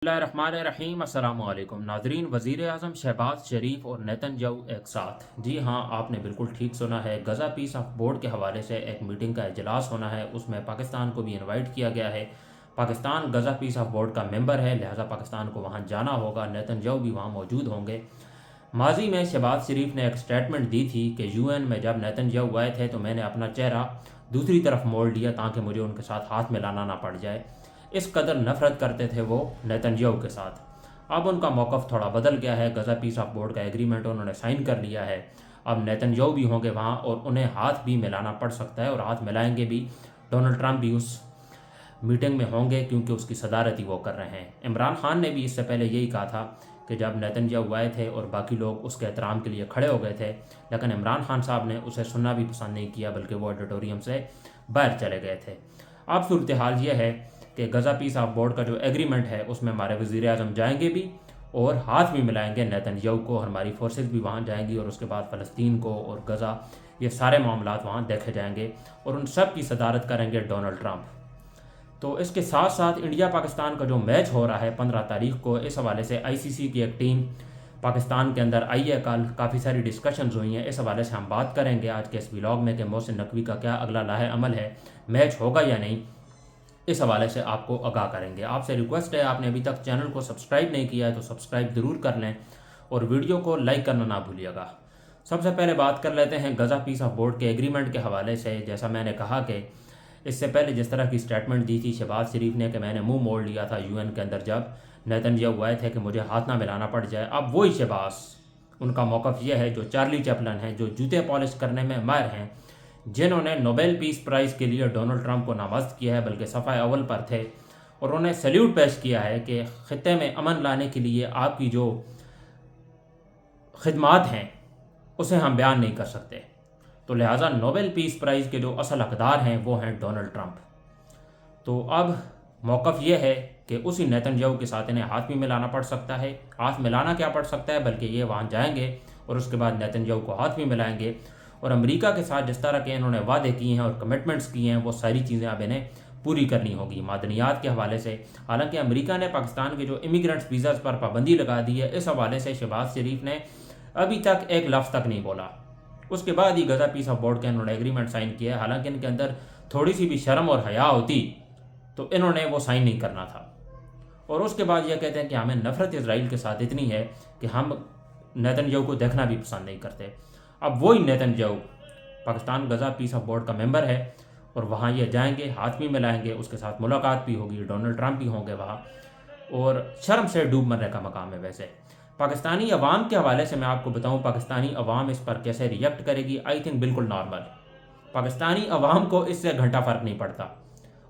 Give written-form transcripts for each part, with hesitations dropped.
اللہ الرحمن الرحیم السلام علیکم ناظرین، وزیر اعظم شہباز شریف اور نیتن یاہو ایک ساتھ. جی ہاں، آپ نے بالکل ٹھیک سنا ہے. غزہ پیس آف بورڈ کے حوالے سے ایک میٹنگ کا اجلاس ہونا ہے. اس میں پاکستان کو بھی انوائٹ کیا گیا ہے. Pakistan Gaza peace of board کا ممبر ہے، لہٰذا پاکستان کو وہاں جانا ہوگا. نیتن یاہو بھی وہاں موجود ہوں گے. ماضی میں شہباز شریف نے ایک سٹیٹمنٹ دی تھی کہ یو این میں جب نیتن یاہو آئے تھے تو میں نے اپنا چہرہ دوسری طرف موڑ لیا تاکہ مجھے ان کے ساتھ ہاتھ ملانا نہ پڑ جائے. اس قدر نفرت کرتے تھے وہ نیتن یاہو کے ساتھ. اب ان کا موقف تھوڑا بدل گیا ہے. غزہ پیس آف بورڈ کا ایگریمنٹ انہوں نے سائن کر لیا ہے. اب نیتن یاہو بھی ہوں گے وہاں اور انہیں ہاتھ بھی ملانا پڑ سکتا ہے، اور ہاتھ ملائیں گے بھی. ڈونلڈ ٹرمپ بھی اس میٹنگ میں ہوں گے کیونکہ اس کی صدارت ہی وہ کر رہے ہیں. عمران خان نے بھی اس سے پہلے یہی کہا تھا کہ جب نیتن یاہو آئے تھے اور باقی لوگ اس کے احترام کے لیے کھڑے ہو گئے تھے، لیکن عمران خان صاحب نے اسے سننا بھی پسند نہیں کیا بلکہ وہ آڈیٹوریم سے باہر چلے گئے تھے. اب صورتحال یہ ہے کہ غزہ پیس آف بورڈ کا جو ایگریمنٹ ہے اس میں ہمارے وزیر اعظم جائیں گے بھی اور ہاتھ بھی ملائیں گے نیتن یاہو کو، اور ہماری فورسز بھی وہاں جائیں گی، اور اس کے بعد فلسطین کو اور غزہ، یہ سارے معاملات وہاں دیکھے جائیں گے، اور ان سب کی صدارت کریں گے ڈونلڈ ٹرمپ. تو اس کے ساتھ ساتھ انڈیا پاکستان کا جو میچ ہو رہا ہے 15 تاریخ کو، اس حوالے سے آئی سی سی کی ایک ٹیم پاکستان کے اندر آئی ہے. کل کافی ساری ڈسکشنز ہوئی ہیں. اس حوالے سے ہم بات کریں گے آج کے اس ولاگ میں کہ محسن نقوی کا کیا اگلا لاہے عمل ہے، میچ ہوگا یا نہیں. اس حوالے سے آپ کو آگاہ کریں گے. آپ سے ریکویسٹ ہے، آپ نے ابھی تک چینل کو سبسکرائب نہیں کیا ہے تو سبسکرائب ضرور کر لیں اور ویڈیو کو لائک کرنا نہ بھولیے گا. سب سے پہلے بات کر لیتے ہیں غزہ پیس آف بورڈ کے ایگریمنٹ کے حوالے سے. جیسا میں نے کہا کہ اس سے پہلے جس طرح کی سٹیٹمنٹ دی تھی شہباز شریف نے کہ میں نے منہ موڑ لیا تھا یو این کے اندر جب نیتن یاہو آئے تھے کہ مجھے ہاتھ نہ ملانا پڑ جائے، اب وہی شہباز، ان کا موقف یہ ہے جو چارلی چیپلن ہیں، جو جوتے پالش کرنے میں ماہر ہیں، جنہوں نے نوبیل پیس پرائز کے لیے ڈونلڈ ٹرمپ کو نامزد کیا ہے، بلکہ صفحہ اول پر تھے، اور انہیں سیلیوٹ پیش کیا ہے کہ خطے میں امن لانے کے لیے آپ کی جو خدمات ہیں اسے ہم بیان نہیں کر سکتے. تو لہٰذا نوبیل پیس پرائز کے جو اصل حقدار ہیں وہ ہیں ڈونلڈ ٹرمپ. تو اب موقف یہ ہے کہ اسی نیتن یاہو کے ساتھ انہیں ہاتھ بھی ملانا پڑ سکتا ہے. ہاتھ ملانا کیا پڑ سکتا ہے، بلکہ یہ وہاں جائیں گے اور اس کے بعد نیتن یاہو کو ہاتھ بھی ملائیں گے، اور امریکہ کے ساتھ جس طرح کے انہوں نے وعدے کیے ہیں اور کمٹمنٹس کیے ہیں وہ ساری چیزیں اب انہیں پوری کرنی ہوگی. معدنیات کے حوالے سے حالانکہ امریکہ نے پاکستان کے جو امیگرنٹس ویزاز پر پابندی لگا دی ہے، اس حوالے سے شہباز شریف نے ابھی تک ایک لفظ تک نہیں بولا. اس کے بعد ہی غزہ پیس آف بورڈ کے انہوں نے ایگریمنٹ سائن کیا ہے. حالانکہ ان کے اندر تھوڑی سی بھی شرم اور حیا ہوتی تو انہوں نے وہ سائن نہیں کرنا تھا. اور اس کے بعد یہ کہتے ہیں کہ ہمیں نفرت اسرائیل کے ساتھ اتنی ہے کہ ہم نیتن یاہو کو دیکھنا بھی پسند نہیں کرتے. اب وہی Netanyahu Pakistan Gaza peace of board کا ممبر ہے، اور وہاں یہ جائیں گے، ہاتھ بھی ملائیں گے، اس کے ساتھ ملاقات بھی ہوگی، ڈونلڈ ٹرمپ بھی ہوں گے وہاں، اور شرم سے ڈوب مرنے کا مقام ہے. ویسے پاکستانی عوام کے حوالے سے میں آپ کو بتاؤں پاکستانی عوام اس پر کیسے ریئیکٹ کرے گی. آئی تھنک بالکل نارمل. پاکستانی عوام کو اس سے گھنٹہ فرق نہیں پڑتا،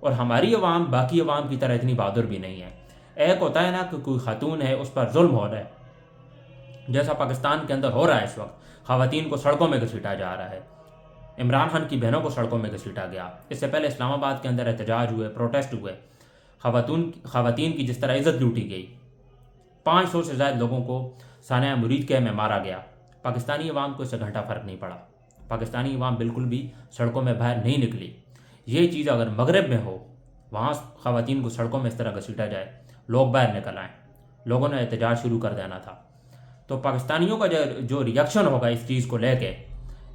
اور ہماری عوام باقی عوام کی طرح اتنی بہادر بھی نہیں ہے. ایک ہوتا ہے نا کہ کوئی خاتون ہے اس پر ظلم ہو رہا ہے، جیسا پاکستان کے اندر ہو رہا ہے اس وقت، خواتین کو سڑکوں میں گھسیٹا جا رہا ہے. عمران خان کی بہنوں کو سڑکوں میں گھسیٹا گیا. اس سے پہلے اسلام آباد کے اندر احتجاج ہوئے، پروٹیسٹ ہوئے، خواتین کی جس طرح عزت لوٹی گئی، 500 سے زائد لوگوں کو سانحہ مرید کے میں مارا گیا. پاکستانی عوام کو اس سے گھنٹہ فرق نہیں پڑا. پاکستانی عوام بالکل بھی سڑکوں میں باہر نہیں نکلی. یہ چیز اگر مغرب میں ہو، وہاں خواتین کو سڑکوں میں اس طرح گھسیٹا جائے، لوگ باہر نکل آئیں، لوگوں نے احتجاج شروع کر دینا تھا. تو پاکستانیوں کا جو ریئیکشن ہوگا اس چیز کو لے کے،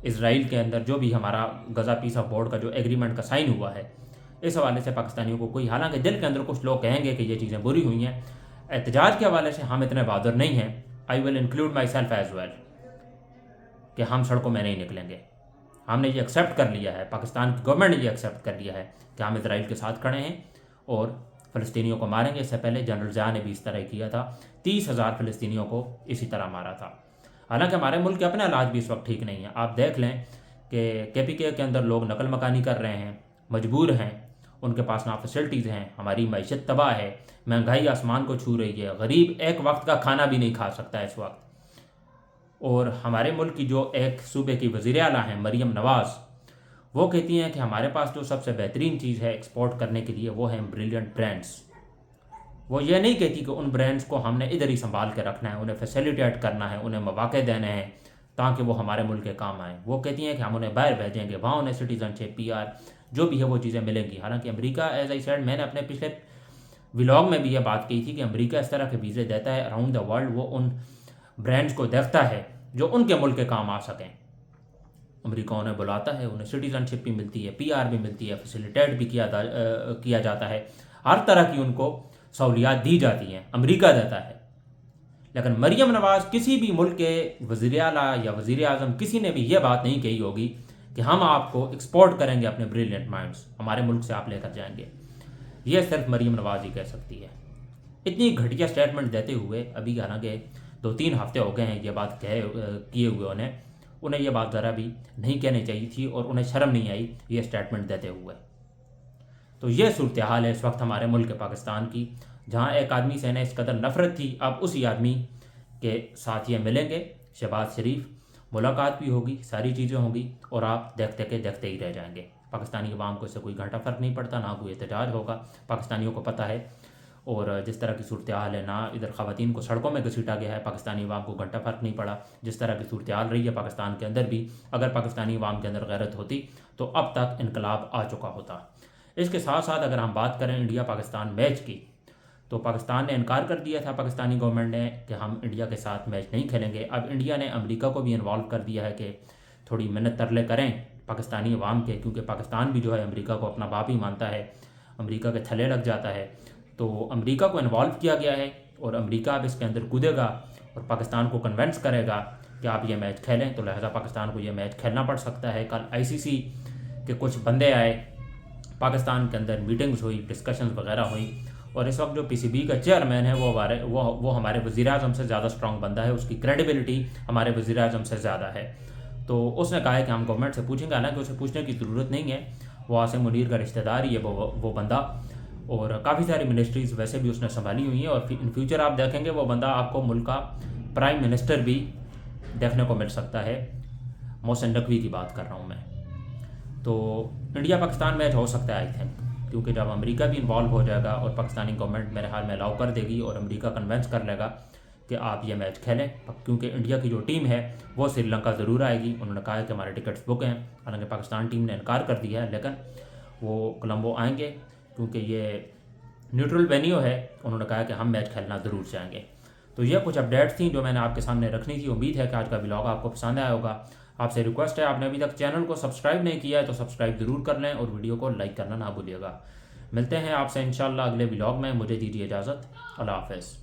اسرائیل کے اندر جو بھی ہمارا غزہ پیس آف بورڈ کا جو ایگریمنٹ کا سائن ہوا ہے، اس حوالے سے پاکستانیوں کو کوئی، حالانکہ دل کے اندر کچھ لوگ کہیں گے کہ یہ چیزیں بری ہوئی ہیں، احتجاج کے حوالے سے ہم اتنے بہادر نہیں ہیں. I will include myself as well, کہ ہم سڑکوں میں نہیں نکلیں گے. ہم نے یہ ایکسیپٹ کر لیا ہے، پاکستان کی گورنمنٹ نے یہ ایکسیپٹ کر لیا ہے کہ ہم اسرائیل کے ساتھ کھڑے ہیں اور فلسطینیوں کو ماریں گے. اس سے پہلے جنرل ضیاء نے بھی اس طرح کیا تھا، 30,000 فلسطینیوں کو اسی طرح مارا تھا. حالانکہ ہمارے ملک کے اپنے حالات بھی اس وقت ٹھیک نہیں ہیں. آپ دیکھ لیں کہ پی کے اندر لوگ نقل مکانی کر رہے ہیں، مجبور ہیں، ان کے پاس نہ فیسلٹیز ہیں، ہماری معیشت تباہ ہے، مہنگائی آسمان کو چھو رہی ہے، غریب ایک وقت کا کھانا بھی نہیں کھا سکتا ہے اس وقت. اور ہمارے ملک کی جو ایک صوبے کی وزیر اعلیٰ ہیں مریم نواز، وہ کہتی ہیں کہ ہمارے پاس جو سب سے بہترین چیز ہے ایکسپورٹ کرنے کے لیے وہ ہیں بریلینٹ برانڈز. وہ یہ نہیں کہتی کہ ان برانڈز کو ہم نے ادھر ہی سنبھال کے رکھنا ہے، انہیں فیسیلیٹیٹ کرنا ہے، انہیں مواقع دینے ہیں تاکہ وہ ہمارے ملک کے کام آئیں. وہ کہتی ہیں کہ ہم انہیں باہر بھیجیں گے، وہاں انہیں سٹیزن شپ، PR جو بھی ہے وہ چیزیں ملیں گی. حالانکہ امریکہ ایز آئی سیڈ، میں نے اپنے پچھلے ولاگ میں بھی یہ بات کی تھی کہ امریکہ اس طرح کے ویزے دیتا ہے اراؤنڈ دا ورلڈ، وہ ان برانڈز کو دیکھتا ہے جو ان کے ملک کے کام آ سکیں۔ امریکہ انہیں بلاتا ہے، انہیں سٹیزن شپ بھی ملتی ہے، PR بھی ملتی ہے، فیسیلیٹیٹ بھی کیا جاتا ہے، ہر طرح کی ان کو سہولیات دی جاتی ہیں، امریکہ دیتا ہے۔ لیکن مریم نواز کسی بھی ملک کے وزیر اعلیٰ یا وزیر اعظم کسی نے بھی یہ بات نہیں کہی ہوگی کہ ہم آپ کو ایکسپورٹ کریں گے اپنے بریلینٹ مائنڈز، ہمارے ملک سے آپ لے کر جائیں گے۔ یہ صرف مریم نواز ہی کہہ سکتی ہے۔ اتنی گھٹیا سٹیٹمنٹ دیتے ہوئے ابھی حالانکہ 2-3 ہفتے ہو گئے ہیں یہ بات کیے ہوئے انہیں یہ بات ذرا بھی نہیں کہنی چاہیے تھی، اور انہیں شرم نہیں آئی یہ سٹیٹمنٹ دیتے ہوئے۔ تو یہ صورتحال ہے اس وقت ہمارے ملک پاکستان کی، جہاں ایک آدمی سے انہیں اس قدر نفرت تھی، اب اسی آدمی کے ساتھ یہ ملیں گے شہباز شریف، ملاقات بھی ہوگی، ساری چیزیں ہوں گی، اور آپ دیکھتے ہی رہ جائیں گے۔ پاکستانی عوام کو اس سے کوئی گھنٹہ فرق نہیں پڑتا، نہ کوئی احتجاج ہوگا، پاکستانیوں کو پتہ ہے۔ اور جس طرح کی صورتحال ہے، نہ ادھر خواتین کو سڑکوں میں گھسیٹا گیا ہے، پاکستانی عوام کو گھنٹہ فرق نہیں پڑا۔ جس طرح کی صورتحال رہی ہے پاکستان کے اندر بھی، اگر پاکستانی عوام کے اندر غیرت ہوتی تو اب تک انقلاب آ چکا ہوتا۔ اس کے ساتھ ساتھ اگر ہم بات کریں انڈیا پاکستان میچ کی، تو پاکستان نے انکار کر دیا تھا، پاکستانی گورنمنٹ نے، کہ ہم انڈیا کے ساتھ میچ نہیں کھیلیں گے۔ اب انڈیا نے امریکہ کو بھی انوالو کر دیا ہے کہ تھوڑی منت ترلے کریں پاکستانی عوام کے، کیونکہ پاکستان بھی جو ہے امریکہ کو اپنا باپ ہی مانتا ہے، امریکہ کے تھلے لگ جاتا ہے۔ تو امریکہ کو انوالو کیا گیا ہے، اور امریکہ اب اس کے اندر کودے گا اور پاکستان کو کنونس کرے گا کہ آپ یہ میچ کھیلیں، تو لہٰذا پاکستان کو یہ میچ کھیلنا پڑ سکتا ہے۔ کل ICC کے کچھ بندے آئے پاکستان کے اندر، میٹنگز ہوئی، ڈسکشنز وغیرہ ہوئی، اور اس وقت جو PCB کا چیئرمین ہے وہ ہمارے وزیر اعظم سے زیادہ اسٹرانگ بندہ ہے، اس کی کریڈیبلٹی ہمارے وزیر اعظم سے زیادہ ہے۔ تو اس نے کہا ہے کہ ہم گورنمنٹ سے پوچھیں گے، حالانکہ اسے پوچھنے کی ضرورت نہیں ہے، وہ عاصم منیر کا رشتہ دار ہی ہے وہ بندہ، اور کافی ساری منسٹریز ویسے بھی اس نے سنبھالی ہوئی ہیں، اور ان فیوچر آپ دیکھیں گے وہ بندہ آپ کو ملک کا پرائم منسٹر بھی دیکھنے کو مل سکتا ہے۔ محسن نقوی کی بات کر رہا ہوں میں۔ تو انڈیا پاکستان میچ ہو سکتا ہے آئی تھنک، کیونکہ جب امریکہ بھی انوالو ہو جائے گا اور پاکستانی گورنمنٹ میرے حال میں الاؤ کر دے گی، اور امریکہ کنونس کر لے گا کہ آپ یہ میچ کھیلیں، کیونکہ انڈیا کی جو ٹیم ہے وہ سری لنکا ضرور آئے گی۔ انہوں نے کہا ہے کہ ہمارے ٹکٹس بک ہیں، حالانکہ پاکستان ٹیم نے انکار کر دیا ہے، لیکن وہ کولمبو آئیں گے کیونکہ یہ نیوٹرل وینیو ہے۔ انہوں نے کہا کہ ہم میچ کھیلنا ضرور چاہیں گے۔ تو یہ کچھ اپڈیٹس تھیں جو میں نے آپ کے سامنے رکھنی تھی۔ امید ہے کہ آج کا ولاگ آپ کو پسند آیا ہوگا۔ آپ سے ریکویسٹ ہے، آپ نے ابھی تک چینل کو سبسکرائب نہیں کیا ہے تو سبسکرائب ضرور کر لیں، اور ویڈیو کو لائک کرنا نہ بھولیے گا۔ ملتے ہیں آپ سے انشاءاللہ اگلے ولاگ میں، مجھے دیجیے اجازت، اللہ حافظ۔